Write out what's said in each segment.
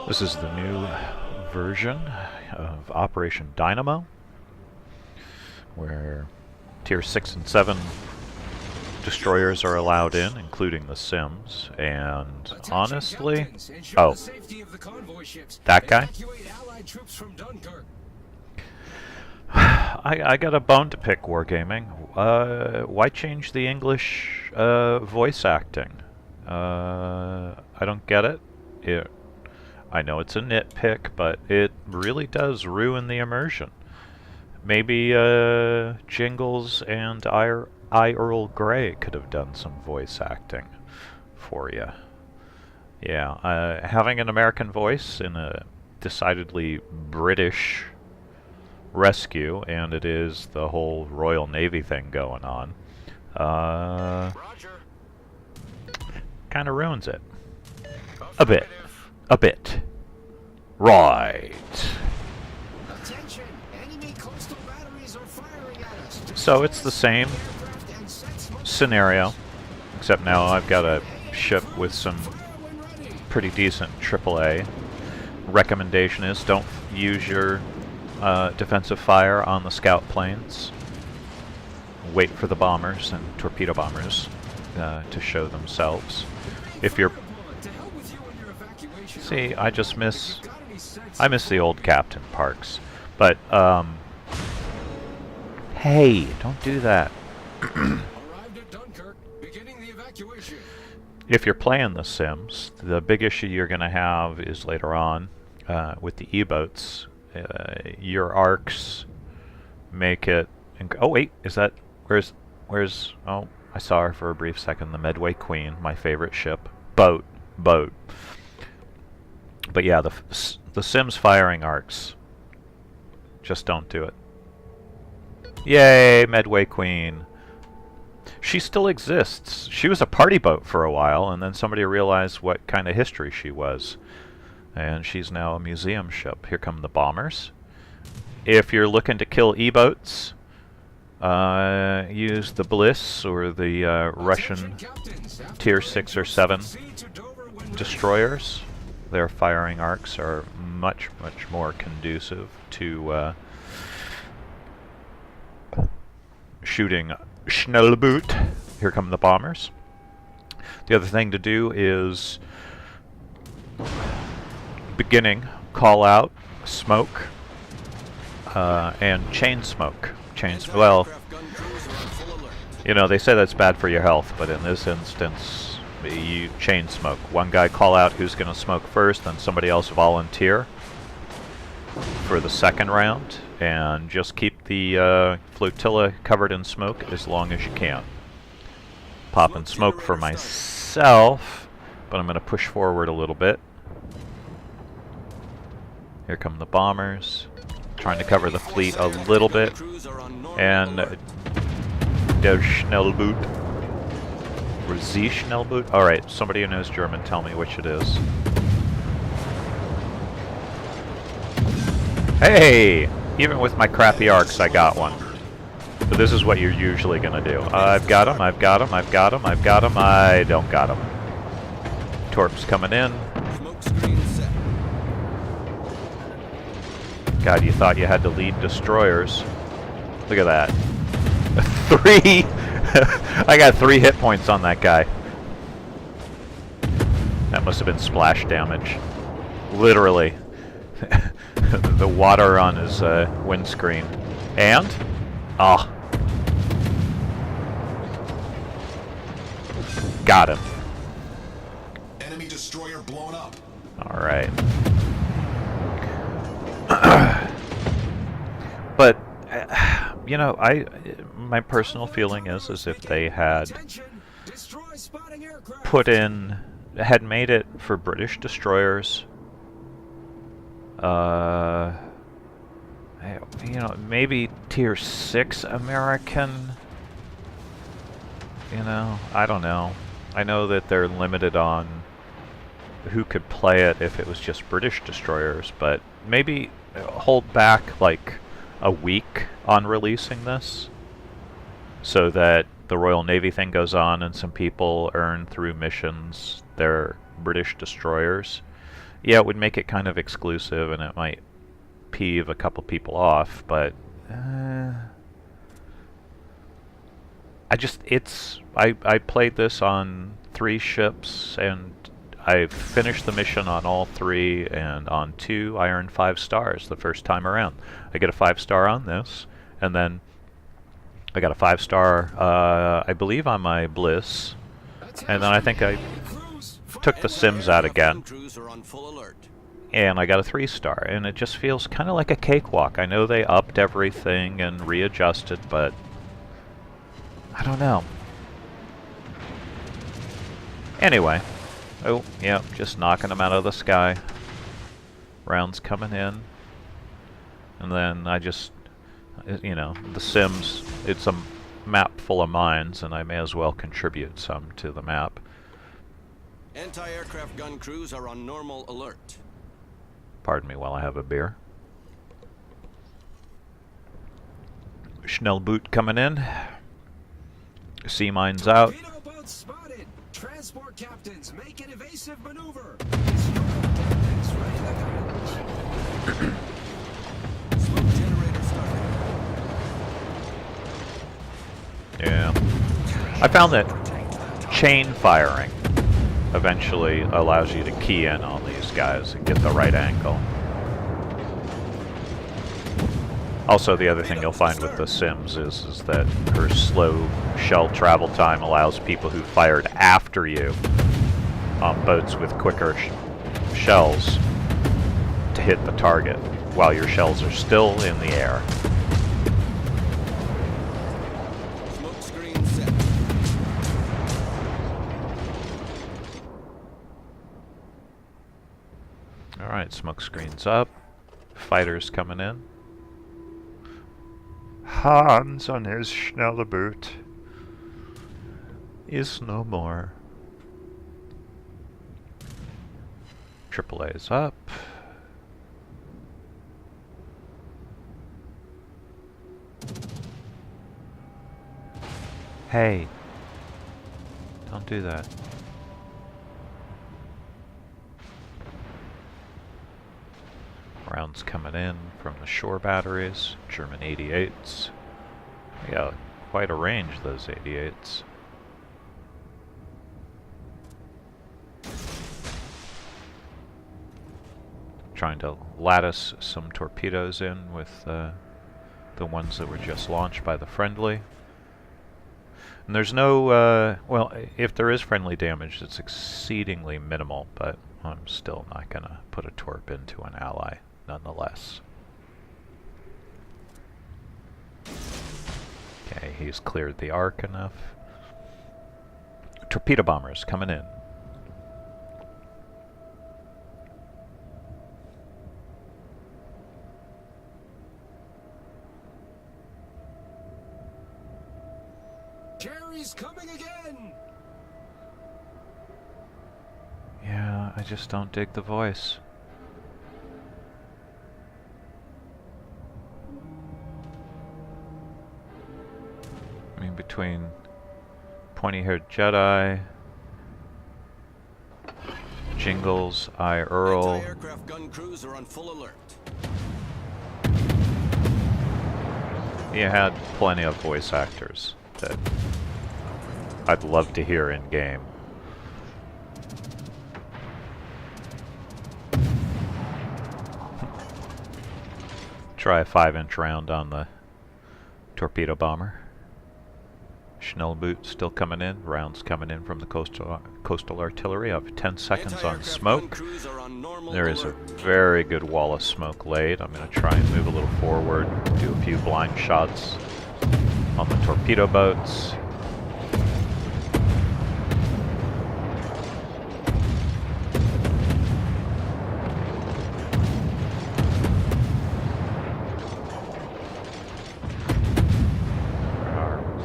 This is the new version of Operation DYNAMO, where Tier 6 and 7 destroyers are allowed in, including the Sims, and honestly... Oh, that guy? I got a bone to pick, Wargaming. Why change the English voice acting? I don't get it. I know it's a nitpick, but it really does ruin the immersion. Maybe Jingles and I Earl Grey could have done some voice acting for you. Yeah, having an American voice in a decidedly British rescue, and it is the whole Royal Navy thing going on, kind of ruins it. A bit. A bit. Right. So it's the same scenario, except now I've got a ship with some pretty decent AAA. Recommendation is don't use your defensive fire on the scout planes. Wait for the bombers and torpedo bombers to show themselves. If you're... See, I miss the old Captain Parks. But, hey, don't do that. If you're playing The Sims, the big issue you're going to have is later on with the E-boats. Your arcs make it... Oh, wait, is that... Where's... Oh, I saw her for a brief second. The Medway Queen, my favorite ship. Boat. But yeah, the Sims firing arcs. Just don't do it. Yay, Medway Queen. She still exists. She was a party boat for a while, and then somebody realized what kind of history she was. And she's now a museum ship. Here come the bombers. If you're looking to kill E-boats, use the Bliss or the Russian Tier 6 or 7 destroyers. Their firing arcs are much more conducive to shooting Schnellboot. Here come the bombers. The other thing to do is beginning call out smoke and chain smoke. Well, you know, they say that's bad for your health, but in this instance you chain smoke. One guy call out who's going to smoke first, then somebody else volunteer for the second round, and just keep the flotilla covered in smoke as long as you can. Popping smoke for myself, but I'm going to push forward a little bit. Here come the bombers, trying to cover the fleet a little bit, and der Schnellboot. Or Z Schnellboot? Alright, somebody who knows German, tell me which it is. Hey! Even with my crappy arcs, I got one. But this is what you're usually gonna do. I've got him, I don't got him. Torps coming in. God, you thought you had to lead destroyers. Look at that. 3! I got 3 hit points on that guy. That must have been splash damage. Literally. The water on his windscreen. And? Ah. Got him. Enemy destroyer blown up. Alright. But, you know, my personal feeling is if they had had made it for British destroyers, you know, maybe Tier 6 American, you know, I don't know. I know that they're limited on who could play it if it was just British destroyers, but maybe hold back like a week on releasing this, so that the Royal Navy thing goes on and some people earn through missions their British destroyers. Yeah, it would make it kind of exclusive, and it might peeve a couple people off, but I played this on 3 ships, and I finished the mission on all 3, and on 2 I earned 5 stars the first time around. I get a 5-star on this, and then I got a 5-star, I believe, on my Bliss, and then I think I took the Sims out again, and I got a 3-star, and it just feels kind of like a cakewalk. I know they upped everything and readjusted, but I don't know. Anyway, oh, yeah, just knocking them out of the sky. Rounds coming in. And then I just, you know, the Sims, it's a map full of mines, and I may as well contribute some to the map. Anti-aircraft gun crews are on normal alert. Pardon me while I have a beer. Schnellboot coming in. Sea mines out. Torpedo boats spotted. Transport captains make an evasive maneuver. Smoke generator started. Yeah. I found that chain firing eventually allows you to key in on these guys and get the right angle. Also, the other thing you'll find with the Sims is that her slow shell travel time allows people who fired after you on boats with quicker shells to hit the target while your shells are still in the air. Smoke screen set. Alright, smoke screen's up. Fighters coming in. Hans on his Schnellboot is no more. AAA's up. Hey, don't do that. Rounds coming in from the shore batteries, German 88s. Yeah, quite a range, those 88s. Trying to lattice some torpedoes in with the ones that were just launched by the friendly. And there's no, well, if there is friendly damage, it's exceedingly minimal, but I'm still not going to put a torp into an ally, nonetheless. Okay, he's cleared the arc enough. Torpedo bombers coming in. Jerry's coming again. Yeah, I just don't dig the voice. I mean, between pointy-haired Jedi, Jingles, I Earl. Anti-aircraft gun crews are on full alert. You had plenty of voice actors that I'd love to hear in game. Try a 5-inch round on the torpedo bomber. Schnellboot still coming in. Rounds coming in from the coastal artillery. I have 10 seconds on smoke. There is a very good wall of smoke laid. I'm going to try and move a little forward, do a few blind shots on the torpedo boats.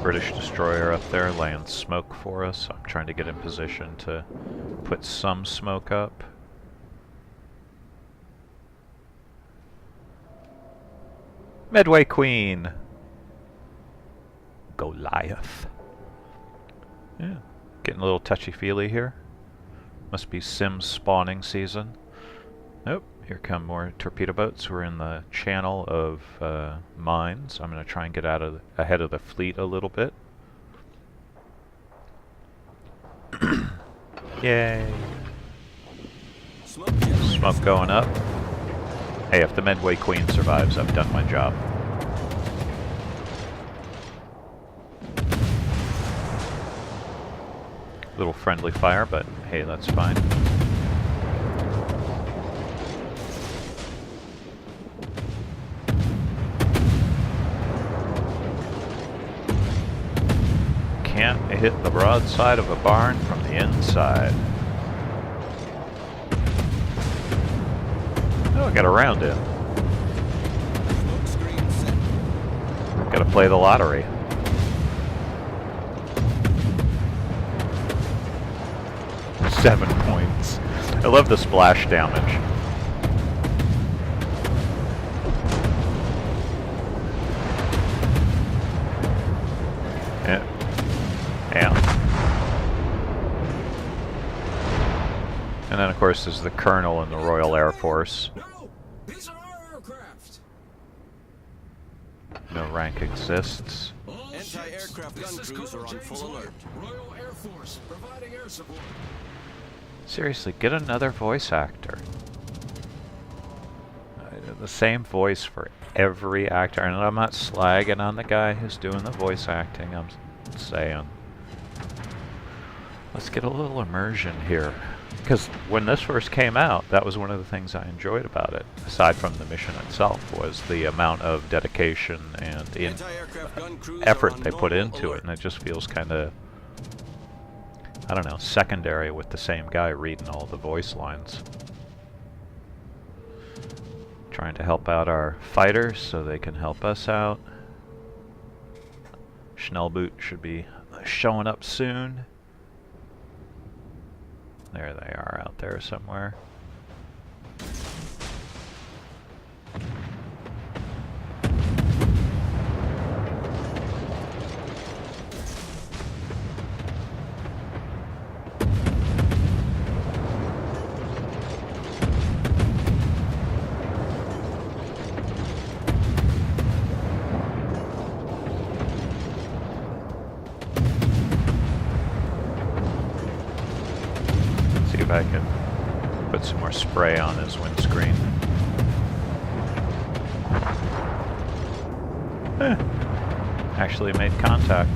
British destroyer up there laying smoke for us. I'm trying to get in position to put some smoke up. Medway Queen! Goliath. Yeah, getting a little touchy-feely here. Must be Sims spawning season. Oh, here come more torpedo boats. We're in the channel of mines. I'm going to try and get ahead of the fleet a little bit. Yay! Smoke going up. Hey, if the Medway Queen survives, I've done my job. Little friendly fire, but hey, that's fine. Can't hit the broadside of a barn from the inside. Oh, I got a round in. Smoke screen set. Gotta play the lottery. Seven points. I love the splash damage. Yeah. And then, of course, there's the Colonel in the Royal Air Force. No! These are our aircraft! No rank exists. All ships, Anti-aircraft this gun is crews Colonel are on James full White, alert. Royal Air Force, providing air support. Seriously, get another voice actor. The same voice for every actor. And I'm not slagging on the guy who's doing the voice acting. I'm saying, let's get a little immersion here. Because when this first came out, that was one of the things I enjoyed about it, aside from the mission itself, was the amount of dedication and Anti-aircraft gun crews effort are on they put normal into alert. it, and it just feels kind of, I don't know, secondary with the same guy reading all the voice lines. Trying to help out our fighters so they can help us out. Schnellboot should be showing up soon. There they are out there somewhere. See if I can put some more spray on his windscreen. Actually made contact.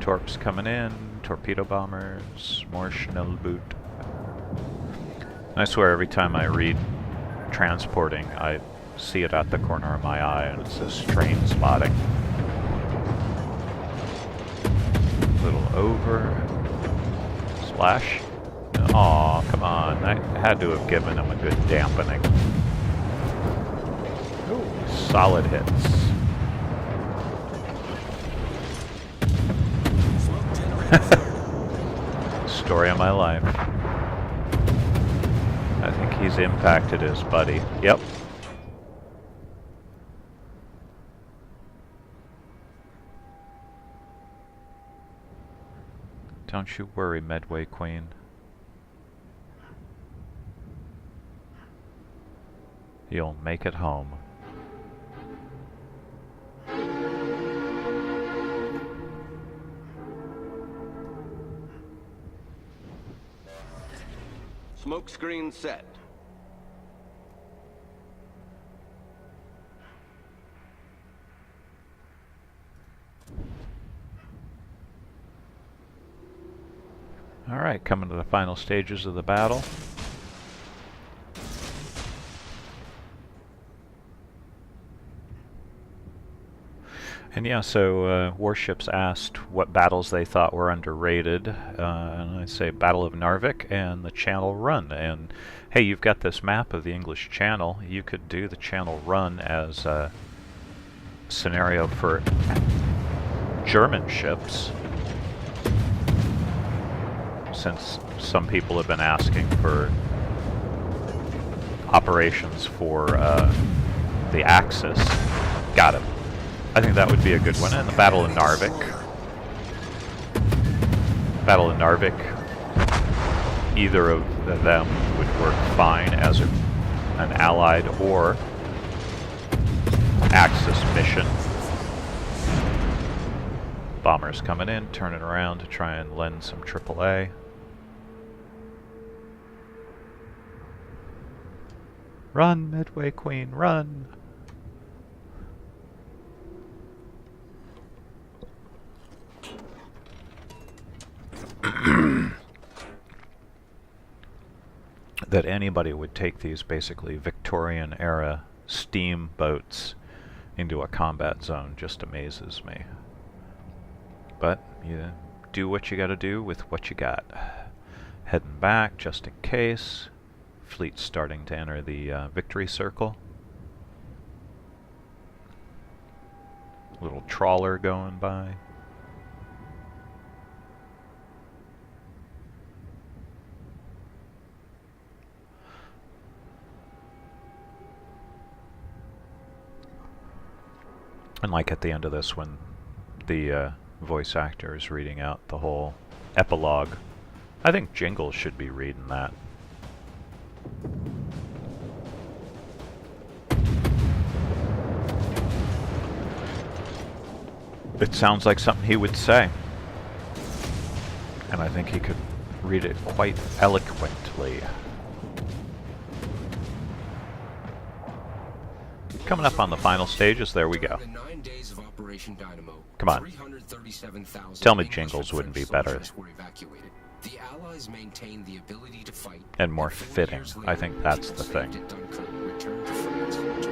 Torps coming in, torpedo bombers, more Schnellboot. I swear every time I read transporting, I see it at the corner of my eye and it says train spotting. Little over. Splash. Aw, come on. I had to have given him a good dampening. Ooh, solid hits. Smoke generator started. Story of my life. I think he's impacted his buddy. Yep. Don't you worry, Medway Queen. You'll make it home. Smoke screen set. Alright, coming to the final stages of the battle. And yeah, so Warships asked what battles they thought were underrated, and I say Battle of Narvik and the Channel Run. And hey, you've got this map of the English Channel. You could do the Channel Run as a scenario for German ships, since some people have been asking for operations for the Axis. Got it. I think that would be a good one. And the Battle of Narvik. Battle of Narvik either of them would work fine as an allied or Axis mission. Bombers coming in, turning around to try and lend some AAA. Run, Midway Queen, run! That anybody would take these basically Victorian era steamboats into a combat zone just amazes me. But you do what you gotta do with what you got. Heading back just in case. Fleet's starting to enter the victory circle. Little trawler going by. And like at the end of this, when the voice actor is reading out the whole epilogue, I think Jingles should be reading that. It sounds like something he would say. And I think he could read it quite eloquently. Coming up on the final stages, there we go. 9 days of Operation DYNAMO, Come on. 337,000 Tell me English Jingles and wouldn't be French better. soldiers were evacuated. The Allies maintained the ability to fight, And more 4 fitting. years I later, think that's people the thing. saved at Dunkirk returned to France.